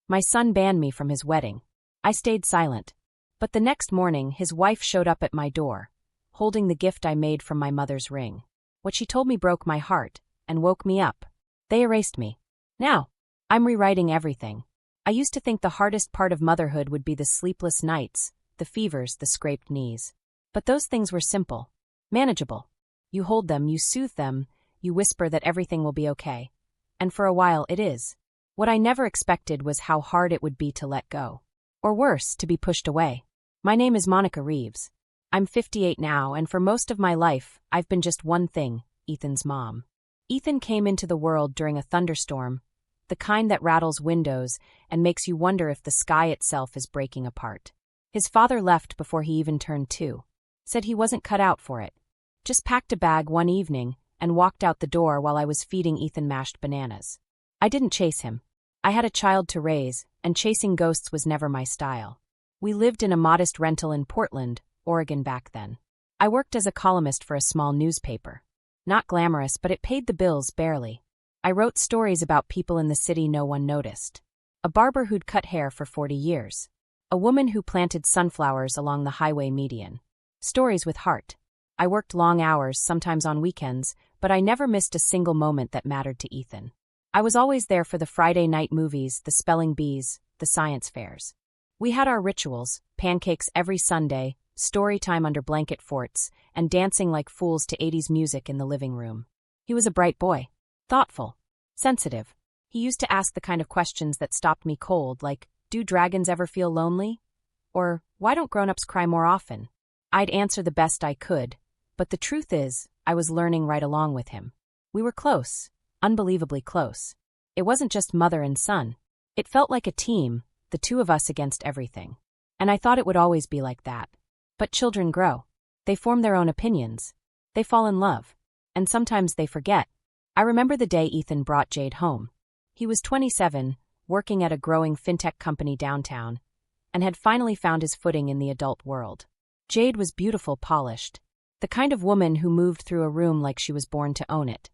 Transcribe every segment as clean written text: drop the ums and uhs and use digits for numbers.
My son banned me from his wedding. I stayed silent. But the next morning, his wife showed up at my door, holding the gift I made from my mother's ring. What she told me broke my heart and woke me up. They erased me. Now, I'm rewriting everything. I used to think the hardest part of motherhood would be the sleepless nights, the fevers, the scraped knees. But those things were simple, manageable. You hold them, you soothe them, you whisper that everything will be okay. And for a while it is. What I never expected was how hard it would be to let go. Or worse, to be pushed away. My name is Monica Reeves. I'm 58 now, and for most of my life, I've been just one thing: Ethan's mom. Ethan came into the world during a thunderstorm, the kind that rattles windows and makes you wonder if the sky itself is breaking apart. His father left before he even turned 2. Said he wasn't cut out for it. Just packed a bag one evening and walked out the door while I was feeding Ethan mashed bananas. I didn't chase him. I had a child to raise, and chasing ghosts was never my style. We lived in a modest rental in Portland, Oregon back then. I worked as a columnist for a small newspaper. Not glamorous, but it paid the bills barely. I wrote stories about people in the city no one noticed. A barber who'd cut hair for 40 years. A woman who planted sunflowers along the highway median. Stories with heart. I worked long hours, sometimes on weekends, but I never missed a single moment that mattered to Ethan. I was always there for the Friday night movies, the spelling bees, the science fairs. We had our rituals: pancakes every Sunday, story time under blanket forts, and dancing like fools to 80s music in the living room. He was a bright boy. Thoughtful. Sensitive. He used to ask the kind of questions that stopped me cold, like, do dragons ever feel lonely? Or, why don't grown-ups cry more often? I'd answer the best I could, but the truth is, I was learning right along with him. We were close. Unbelievably close. It wasn't just mother and son. It felt like a team, the two of us against everything. And I thought it would always be like that. But children grow. They form their own opinions. They fall in love. And sometimes they forget. I remember the day Ethan brought Jade home. He was 27, working at a growing fintech company downtown, and had finally found his footing in the adult world. Jade was beautiful, polished. The kind of woman who moved through a room like she was born to own it.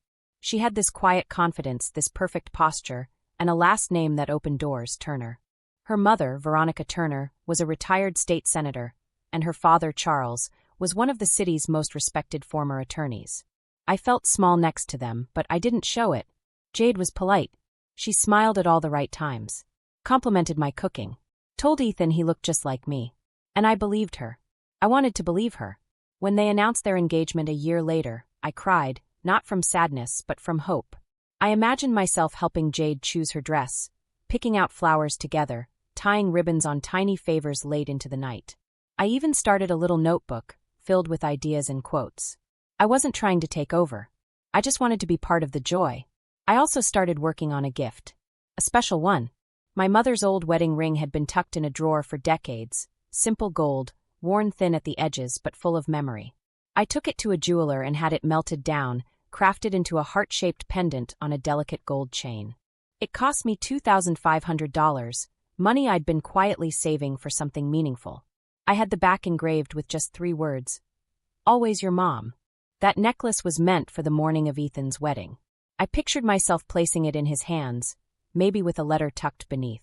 She had this quiet confidence, this perfect posture, and a last name that opened doors, Turner. Her mother, Veronica Turner, was a retired state senator, and her father, Charles, was one of the city's most respected former attorneys. I felt small next to them, but I didn't show it. Jade was polite. She smiled at all the right times. Complimented my cooking. Told Ethan he looked just like me. And I believed her. I wanted to believe her. When they announced their engagement a year later, I cried, not from sadness but from hope. I imagined myself helping Jade choose her dress, picking out flowers together, tying ribbons on tiny favors late into the night. I even started a little notebook, filled with ideas and quotes. I wasn't trying to take over. I just wanted to be part of the joy. I also started working on a gift. A special one. My mother's old wedding ring had been tucked in a drawer for decades, simple gold, worn thin at the edges but full of memory. I took it to a jeweler and had it melted down, crafted into a heart-shaped pendant on a delicate gold chain. It cost me $2,500, money I'd been quietly saving for something meaningful. I had the back engraved with just 3 words. Always your mom. That necklace was meant for the morning of Ethan's wedding. I pictured myself placing it in his hands, maybe with a letter tucked beneath.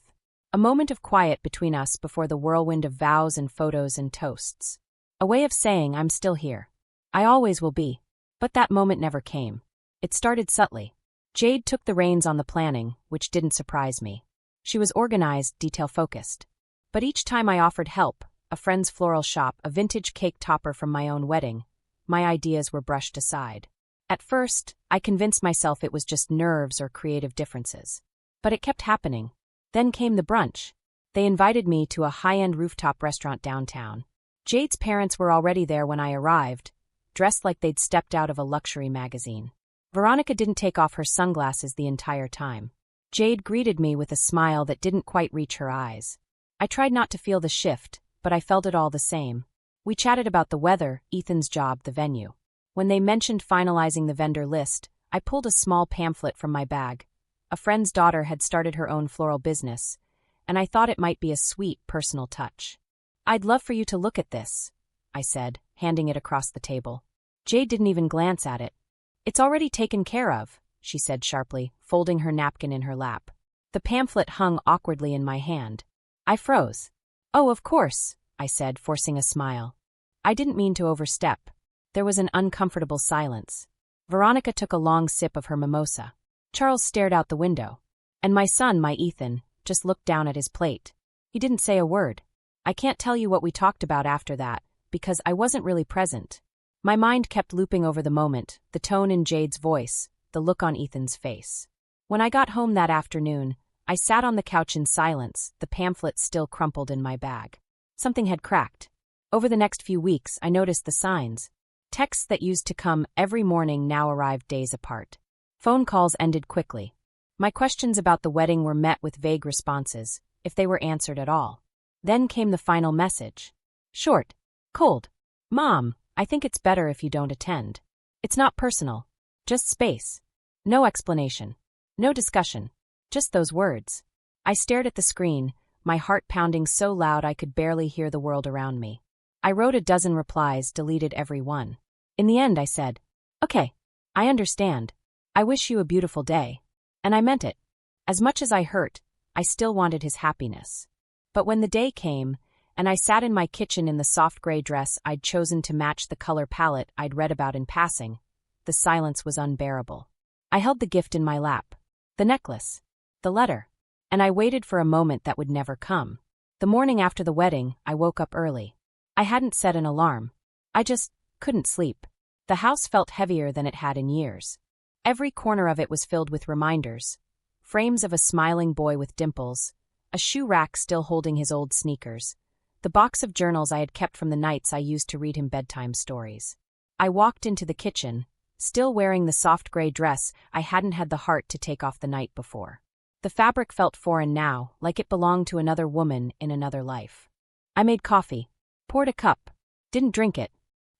A moment of quiet between us before the whirlwind of vows and photos and toasts. A way of saying I'm still here. I always will be. But that moment never came. It started subtly. Jade took the reins on the planning, which didn't surprise me. She was organized, detail-focused. But each time I offered help, a friend's floral shop, a vintage cake topper from my own wedding, my ideas were brushed aside. At first, I convinced myself it was just nerves or creative differences. But it kept happening. Then came the brunch. They invited me to a high-end rooftop restaurant downtown. Jade's parents were already there when I arrived, dressed like they'd stepped out of a luxury magazine. Veronica didn't take off her sunglasses the entire time. Jade greeted me with a smile that didn't quite reach her eyes. I tried not to feel the shift, but I felt it all the same. We chatted about the weather, Ethan's job, the venue. When they mentioned finalizing the vendor list, I pulled a small pamphlet from my bag. A friend's daughter had started her own floral business, and I thought it might be a sweet, personal touch. I'd love for you to look at this, I said, handing it across the table. Jade didn't even glance at it. It's already taken care of, she said sharply, folding her napkin in her lap. The pamphlet hung awkwardly in my hand. I froze. "Oh, of course," I said, forcing a smile. I didn't mean to overstep. There was an uncomfortable silence. Veronica took a long sip of her mimosa. Charles stared out the window. And my son, my Ethan, just looked down at his plate. He didn't say a word. I can't tell you what we talked about after that, because I wasn't really present. My mind kept looping over the moment, the tone in Jade's voice, the look on Ethan's face. When I got home that afternoon, I sat on the couch in silence, the pamphlet still crumpled in my bag. Something had cracked. Over the next few weeks, I noticed the signs. Texts that used to come every morning now arrived days apart. Phone calls ended quickly. My questions about the wedding were met with vague responses, if they were answered at all. Then came the final message. Short. Cold. "Mom, I think it's better if you don't attend. It's not personal. Just space. No explanation. No discussion. Just those words." I stared at the screen, my heart pounding so loud I could barely hear the world around me. I wrote a dozen replies, deleted every one. In the end I said, "Okay, I understand. I wish you a beautiful day." And I meant it. As much as I hurt, I still wanted his happiness. But when the day came, and I sat in my kitchen in the soft gray dress I'd chosen to match the color palette I'd read about in passing, the silence was unbearable. I held the gift in my lap. The necklace. The letter. And I waited for a moment that would never come. The morning after the wedding, I woke up early. I hadn't set an alarm. I just couldn't sleep. The house felt heavier than it had in years. Every corner of it was filled with reminders. Frames of a smiling boy with dimples, a shoe rack still holding his old sneakers, the box of journals I had kept from the nights I used to read him bedtime stories. I walked into the kitchen, still wearing the soft gray dress I hadn't had the heart to take off the night before. The fabric felt foreign now, like it belonged to another woman in another life. I made coffee, poured a cup, didn't drink it.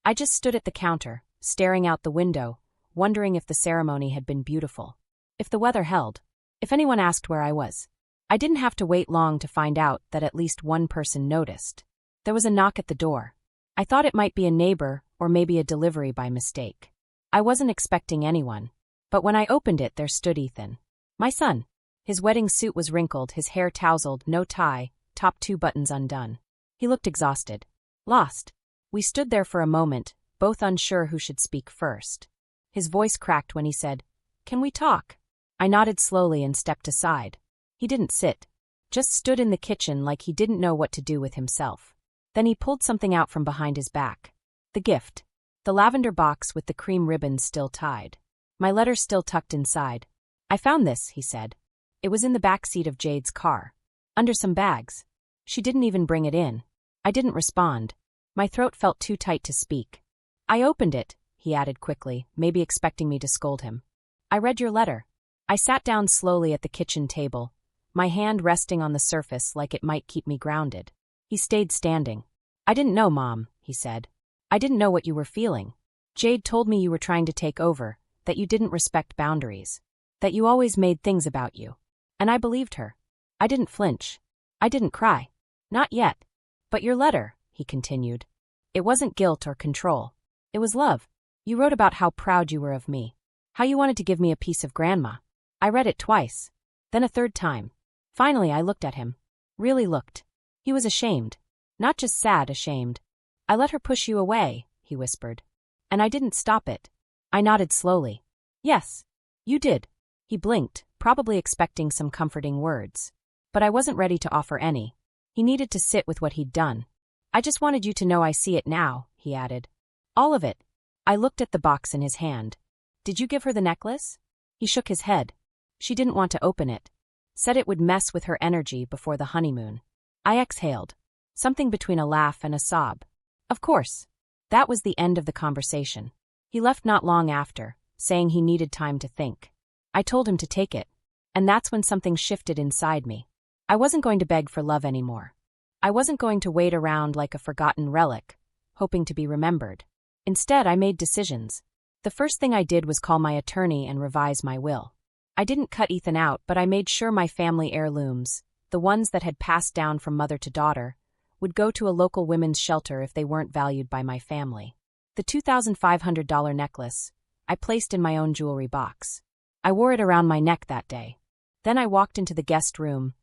I just stood at the counter, staring out the window, wondering if the ceremony had been beautiful. If the weather held. If anyone asked where I was. I didn't have to wait long to find out that at least one person noticed. There was a knock at the door. I thought it might be a neighbor or maybe a delivery by mistake. I wasn't expecting anyone. But when I opened it, there stood Ethan. My son. His wedding suit was wrinkled, his hair tousled, no tie, top 2 buttons undone. He looked exhausted. Lost. We stood there for a moment, both unsure who should speak first. His voice cracked when he said, "Can we talk?" I nodded slowly and stepped aside. He didn't sit. Just stood in the kitchen like he didn't know what to do with himself. Then he pulled something out from behind his back. The gift. The lavender box with the cream ribbons still tied. My letter still tucked inside. "I found this," he said. It was in the back seat of Jade's car. Under some bags. She didn't even bring it in. I didn't respond. My throat felt too tight to speak. "I opened it," he added quickly, maybe expecting me to scold him. "I read your letter." I sat down slowly at the kitchen table, my hand resting on the surface like it might keep me grounded. He stayed standing. "I didn't know, Mom," he said. "I didn't know what you were feeling. Jade told me you were trying to take over, that you didn't respect boundaries, that you always made things about you. And I believed her. I didn't flinch. I didn't cry. Not yet. But your letter," he continued. "It wasn't guilt or control. It was love. You wrote about how proud you were of me. How you wanted to give me a piece of grandma. I read it twice. Then a third time. Finally I looked at him. Really looked. He was ashamed. Not just sad, ashamed. "I let her push you away," he whispered. "And I didn't stop it." I nodded slowly. "Yes. You did." He blinked, probably expecting some comforting words. But I wasn't ready to offer any. He needed to sit with what he'd done. "I just wanted you to know I see it now," he added. "All of it." I looked at the box in his hand. "Did you give her the necklace?" He shook his head. "She didn't want to open it. Said it would mess with her energy before the honeymoon." I exhaled. Something between a laugh and a sob. Of course. That was the end of the conversation. He left not long after, saying he needed time to think. I told him to take it. And that's when something shifted inside me. I wasn't going to beg for love anymore. I wasn't going to wait around like a forgotten relic, hoping to be remembered. Instead, I made decisions. The first thing I did was call my attorney and revise my will. I didn't cut Ethan out, but I made sure my family heirlooms, the ones that had passed down from mother to daughter, would go to a local women's shelter if they weren't valued by my family. The $2,500 necklace, I placed in my own jewelry box. I wore it around my neck that day. Then I walked into the guest room,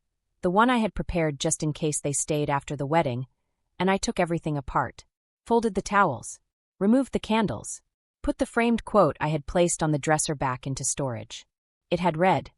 the one I had prepared just in case they stayed after the wedding, and I took everything apart. Folded the towels, removed the candles, put the framed quote I had placed on the dresser back into storage. It had read,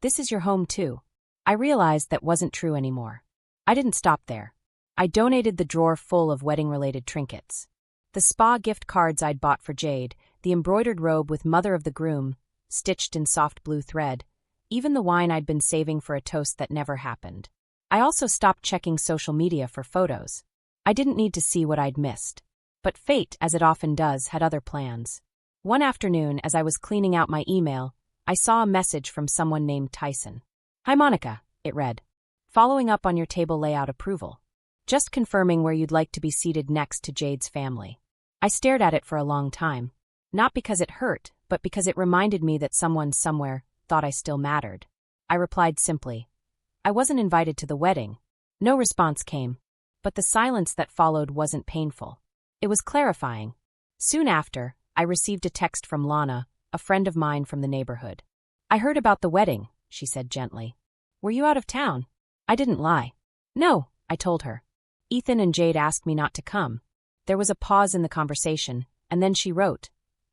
"This is your home too." I realized that wasn't true anymore. I didn't stop there. I donated the drawer full of wedding-related trinkets. The spa gift cards I'd bought for Jade, the embroidered robe with mother of the groom, stitched in soft blue thread, even the wine I'd been saving for a toast that never happened. I also stopped checking social media for photos. I didn't need to see what I'd missed. But fate, as it often does, had other plans. One afternoon, as I was cleaning out my email, I saw a message from someone named Tyson. "Hi Monica," it read. "Following up on your table layout approval. Just confirming where you'd like to be seated next to Jade's family." I stared at it for a long time. Not because it hurt, but because it reminded me that someone somewhere thought I still mattered. I replied simply, "I wasn't invited to the wedding." No response came, but the silence that followed wasn't painful. It was clarifying. Soon after, I received a text from Lana, a friend of mine from the neighborhood. "I heard about the wedding," she said gently. "Were you out of town?" I didn't lie. "No," I told her. "Ethan and Jade asked me not to come." There was a pause in the conversation, and then she wrote,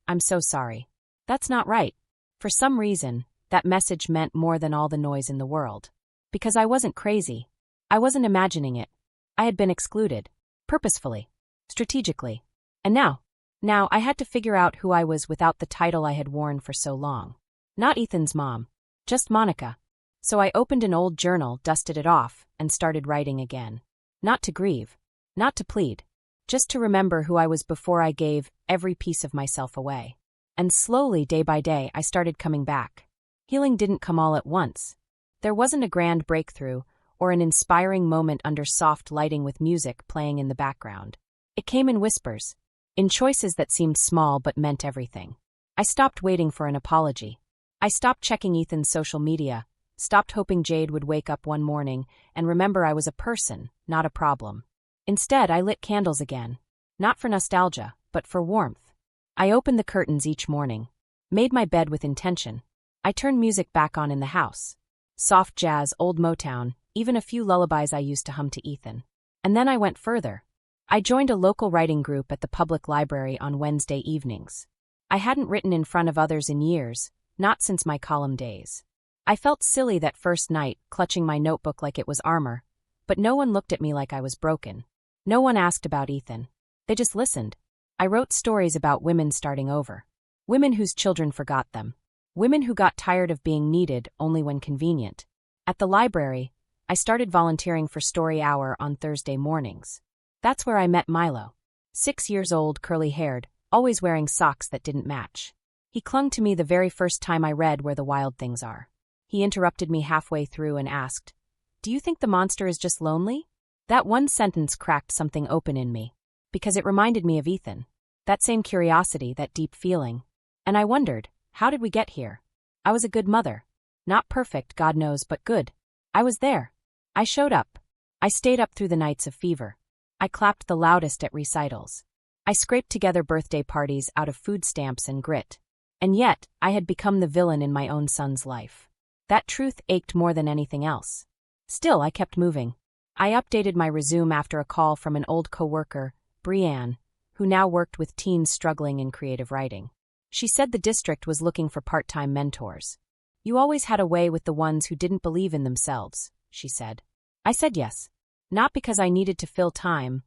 "I'm so sorry." That's not right. For some reason, that message meant more than all the noise in the world. Because I wasn't crazy. I wasn't imagining it. I had been excluded. Purposefully. Strategically. And now I had to figure out who I was without the title I had worn for so long. Not Ethan's mom. Just Monica. So I opened an old journal, dusted it off, and started writing again. Not to grieve. Not to plead. Just to remember who I was before I gave every piece of myself away. And slowly, day by day, I started coming back. Healing didn't come all at once. There wasn't a grand breakthrough or an inspiring moment under soft lighting with music playing in the background. It came in whispers, in choices that seemed small but meant everything. I stopped waiting for an apology. I stopped checking Ethan's social media, stopped hoping Jade would wake up one morning and remember I was a person, not a problem. Instead, I lit candles again. Not for nostalgia, but for warmth. I opened the curtains each morning. Made my bed with intention. I turned music back on in the house. Soft jazz, old Motown, even a few lullabies I used to hum to Ethan. And then I went further. I joined a local writing group at the public library on Wednesday evenings. I hadn't written in front of others in years, not since my column days. I felt silly that first night, clutching my notebook like it was armor, but no one looked at me like I was broken. No one asked about Ethan. They just listened. I wrote stories about women starting over. Women whose children forgot them. Women who got tired of being needed only when convenient. At the library, I started volunteering for Story Hour on Thursday mornings. That's where I met Milo. 6 years old, curly-haired, always wearing socks that didn't match. He clung to me the very first time I read Where the Wild Things Are. He interrupted me halfway through and asked, "Do you think the monster is just lonely?" That one sentence cracked something open in me, because it reminded me of Ethan. That same curiosity, that deep feeling. And I wondered, how did we get here? I was a good mother. Not perfect, God knows, but good. I was there. I showed up. I stayed up through the nights of fever. I clapped the loudest at recitals. I scraped together birthday parties out of food stamps and grit. And yet, I had become the villain in my own son's life. That truth ached more than anything else. Still, I kept moving. I updated my resume after a call from an old coworker, Brianne, who now worked with teens struggling in creative writing. She said the district was looking for part-time mentors. "You always had a way with the ones who didn't believe in themselves," she said. I said yes. Not because I needed to fill time,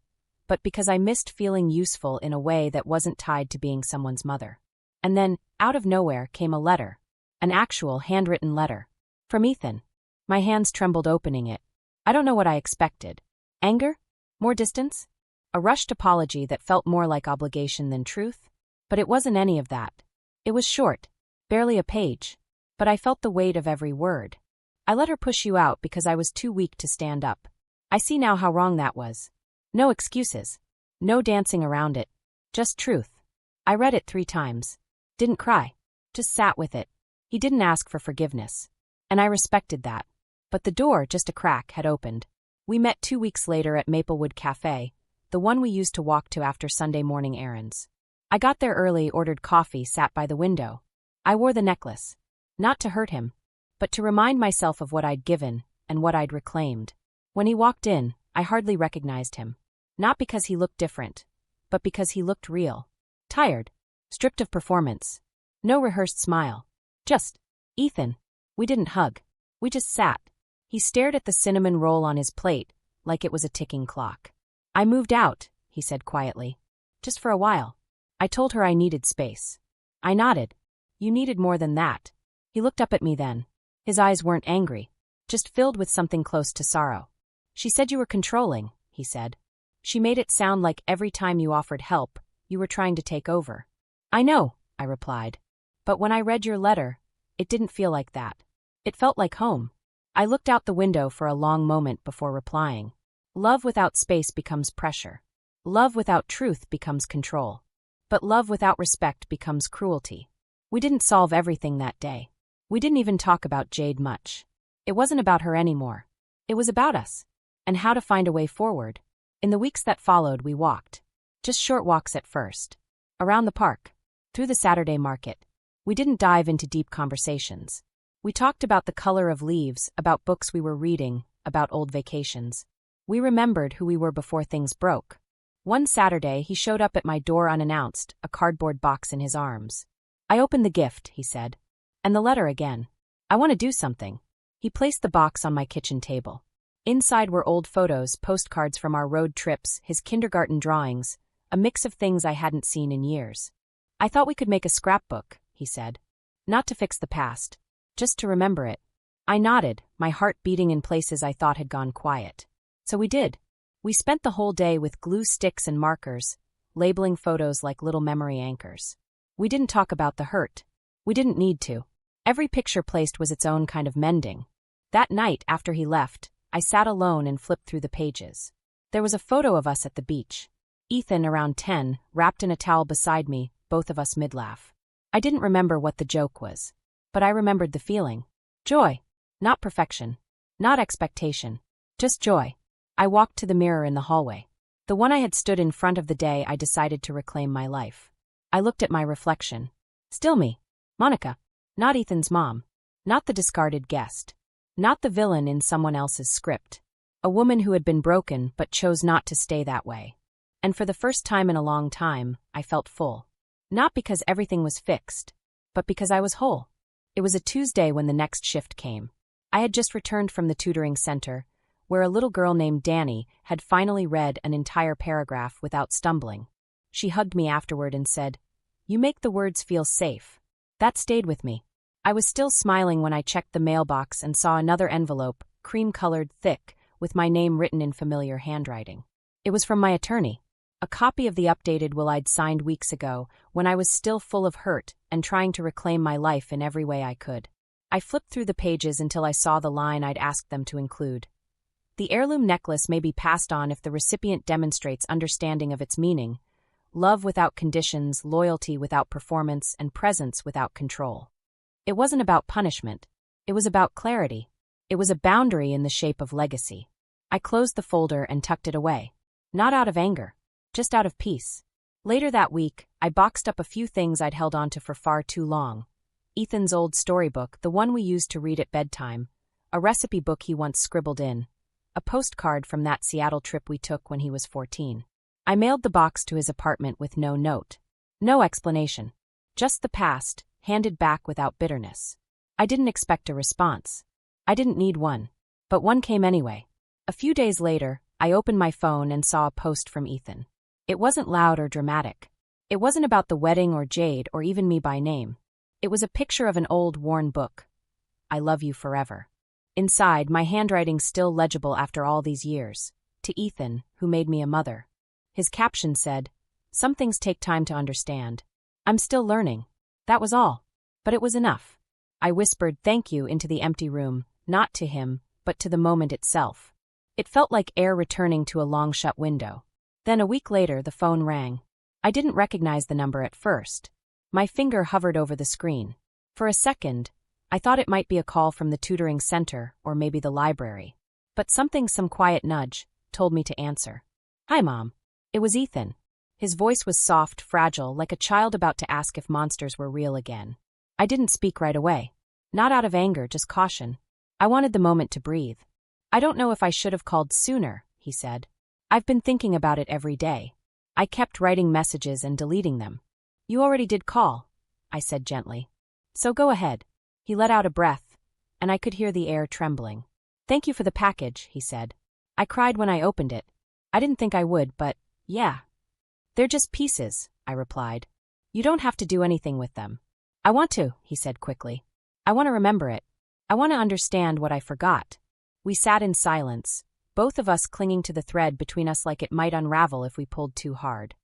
but because I missed feeling useful in a way that wasn't tied to being someone's mother. And then, out of nowhere, came a letter. An actual handwritten letter. From Ethan. My hands trembled opening it. I don't know what I expected. Anger? More distance? A rushed apology that felt more like obligation than truth? But it wasn't any of that. It was short. Barely a page. But I felt the weight of every word. "I let her push you out because I was too weak to stand up. I see now how wrong that was. No excuses. No dancing around it. Just truth." I read it 3 times. Didn't cry. Just sat with it. He didn't ask for forgiveness. And I respected that. But the door, just a crack, had opened. We met 2 weeks later at Maplewood Cafe, the one we used to walk to after Sunday morning errands. I got there early, ordered coffee, sat by the window. I wore the necklace. Not to hurt him. but to remind myself of what I'd given and what I'd reclaimed. When he walked in, I hardly recognized him. Not because he looked different, but because he looked real. Tired. Stripped of performance. No rehearsed smile. Just Ethan. We didn't hug. We just sat. He stared at the cinnamon roll on his plate like it was a ticking clock. I moved out, he said quietly. Just for a while. I told her I needed space. I nodded. You needed more than that. He looked up at me then. His eyes weren't angry, just filled with something close to sorrow. She said you were controlling, he said. She made it sound like every time you offered help, you were trying to take over. I know, I replied. But when I read your letter, it didn't feel like that. It felt like home. I looked out the window for a long moment before replying. Love without space becomes pressure. Love without truth becomes control. But love without respect becomes cruelty. We didn't solve everything that day. We didn't even talk about Jade much. It wasn't about her anymore. It was about us. And how to find a way forward. In the weeks that followed, we walked. Just short walks at first. Around the park. Through the Saturday market. We didn't dive into deep conversations. We talked about the color of leaves, about books we were reading, about old vacations. We remembered who we were before things broke. One Saturday, he showed up at my door unannounced, a cardboard box in his arms. I opened the gift, he said. And the letter again. I want to do something. He placed the box on my kitchen table. Inside were old photos, postcards from our road trips, his kindergarten drawings, a mix of things I hadn't seen in years. I thought we could make a scrapbook, he said. Not to fix the past. Just to remember it. I nodded, my heart beating in places I thought had gone quiet. So we did. We spent the whole day with glue sticks and markers, labeling photos like little memory anchors. We didn't talk about the hurt. We didn't need to. Every picture placed was its own kind of mending. That night, after he left, I sat alone and flipped through the pages. There was a photo of us at the beach. Ethan, around 10, wrapped in a towel beside me, both of us mid-laugh. I didn't remember what the joke was. But I remembered the feeling. Joy. Not perfection. Not expectation. Just joy. I walked to the mirror in the hallway. The one I had stood in front of the day I decided to reclaim my life. I looked at my reflection. Still me. Monica. Not Ethan's mom. Not the discarded guest. Not the villain in someone else's script. A woman who had been broken but chose not to stay that way. And for the first time in a long time, I felt full. Not because everything was fixed, but because I was whole. It was a Tuesday when the next shift came. I had just returned from the tutoring center, where a little girl named Danny had finally read an entire paragraph without stumbling. She hugged me afterward and said, "You make the words feel safe." That stayed with me. I was still smiling when I checked the mailbox and saw another envelope, cream-colored, thick, with my name written in familiar handwriting. It was from my attorney. A copy of the updated will I'd signed weeks ago, when I was still full of hurt and trying to reclaim my life in every way I could. I flipped through the pages until I saw the line I'd asked them to include. The heirloom necklace may be passed on if the recipient demonstrates understanding of its meaning, love without conditions, loyalty without performance, and presence without control. It wasn't about punishment. It was about clarity. It was a boundary in the shape of legacy. I closed the folder and tucked it away. Not out of anger. Just out of peace. Later that week, I boxed up a few things I'd held onto for far too long. Ethan's old storybook, the one we used to read at bedtime, a recipe book he once scribbled in, a postcard from that Seattle trip we took when he was 14. I mailed the box to his apartment with no note. No explanation. Just the past, handed back without bitterness. I didn't expect a response. I didn't need one. But one came anyway. A few days later, I opened my phone and saw a post from Ethan. It wasn't loud or dramatic. It wasn't about the wedding or Jade or even me by name. It was a picture of an old, worn book. I love you forever. Inside, my handwriting still legible after all these years. To Ethan, who made me a mother. His caption said, "Some things take time to understand. I'm still learning." That was all. But it was enough. I whispered thank you into the empty room, not to him, but to the moment itself. It felt like air returning to a long-shut window. Then a week later, the phone rang. I didn't recognize the number at first. My finger hovered over the screen. For a second, I thought it might be a call from the tutoring center or maybe the library. But some quiet nudge, told me to answer. "Hi, Mom." It was Ethan. His voice was soft, fragile, like a child about to ask if monsters were real again. I didn't speak right away. Not out of anger, just caution. I wanted the moment to breathe. I don't know if I should have called sooner, he said. I've been thinking about it every day. I kept writing messages and deleting them. You already did call, I said gently. So go ahead. He let out a breath, and I could hear the air trembling. Thank you for the package, he said. I cried when I opened it. I didn't think I would, but, yeah. They're just pieces, I replied. You don't have to do anything with them. I want to, he said quickly. I want to remember it. I want to understand what I forgot. We sat in silence, both of us clinging to the thread between us like it might unravel if we pulled too hard.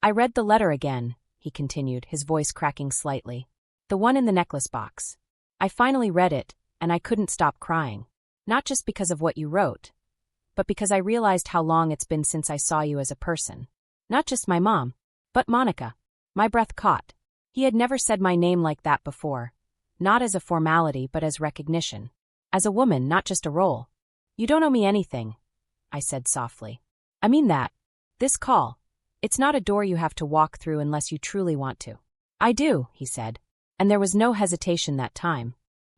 I read the letter again, he continued, his voice cracking slightly. The one in the necklace box. I finally read it, and I couldn't stop crying. Not just because of what you wrote, but because I realized how long it's been since I saw you as a person. Not just my mom, but Monica. My breath caught. He had never said my name like that before. Not as a formality, but as recognition. As a woman, not just a role. You don't owe me anything, I said softly. I mean that. This call. It's not a door you have to walk through unless you truly want to. I do, he said. And there was no hesitation that time.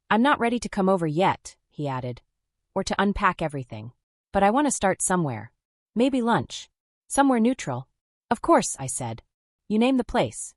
I'm not ready to come over yet, he added. Or to unpack everything. But I want to start somewhere. Maybe lunch. Somewhere neutral. Of course, I said. You name the place.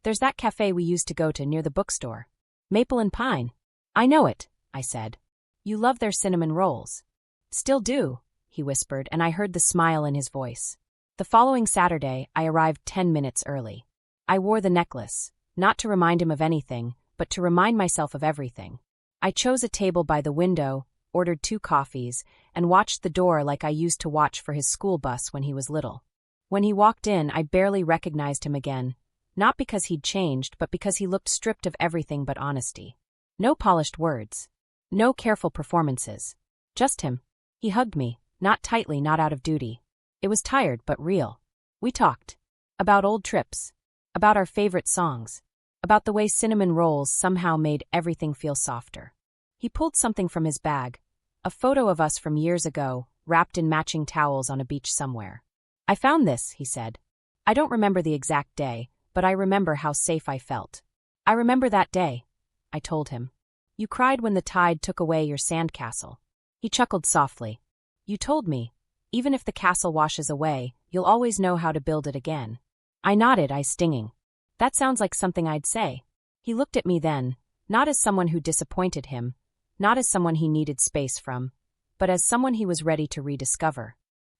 There's that cafe we used to go to near the bookstore. Maple and Pine. I know it, I said. You love their cinnamon rolls. Still do, he whispered, and I heard the smile in his voice. The following Saturday, I arrived 10 minutes early. I wore the necklace, not to remind him of anything, but to remind myself of everything. I chose a table by the window, ordered 2 coffees, and watched the door like I used to watch for his school bus when he was little. When he walked in, I barely recognized him again, not because he'd changed, but because he looked stripped of everything but honesty. No polished words. No careful performances. Just him. He hugged me, not tightly, not out of duty. It was tired but real. We talked. About old trips. About our favorite songs. About the way cinnamon rolls somehow made everything feel softer. He pulled something from his bag. A photo of us from years ago, wrapped in matching towels on a beach somewhere. I found this, he said. I don't remember the exact day, but I remember how safe I felt. I remember that day, I told him. You cried when the tide took away your sandcastle. He chuckled softly. You told me, even if the castle washes away, you'll always know how to build it again. I nodded, eyes stinging. That sounds like something I'd say. He looked at me then, not as someone who disappointed him, not as someone he needed space from, but as someone he was ready to rediscover.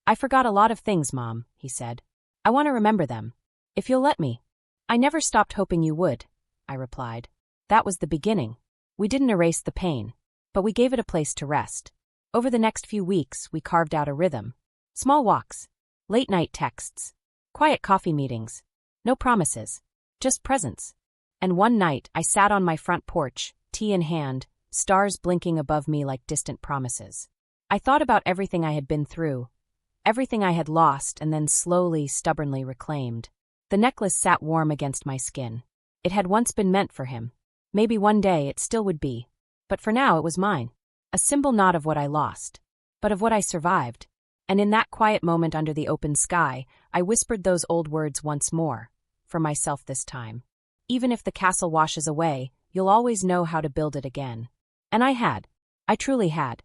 I forgot a lot of things, Mom, he said. I want to remember them. If you'll let me. I never stopped hoping you would, I replied. That was the beginning. We didn't erase the pain, but we gave it a place to rest. Over the next few weeks, we carved out a rhythm. Small walks. Late-night texts. Quiet coffee meetings. No promises. Just presence. And one night, I sat on my front porch, tea in hand, stars blinking above me like distant promises. I thought about everything I had been through, everything I had lost and then slowly, stubbornly reclaimed. The necklace sat warm against my skin. It had once been meant for him. Maybe one day it still would be. But for now it was mine. A symbol not of what I lost, but of what I survived. And in that quiet moment under the open sky, I whispered those old words once more, for myself this time. Even if the castle washes away, you'll always know how to build it again. And I had. I truly had.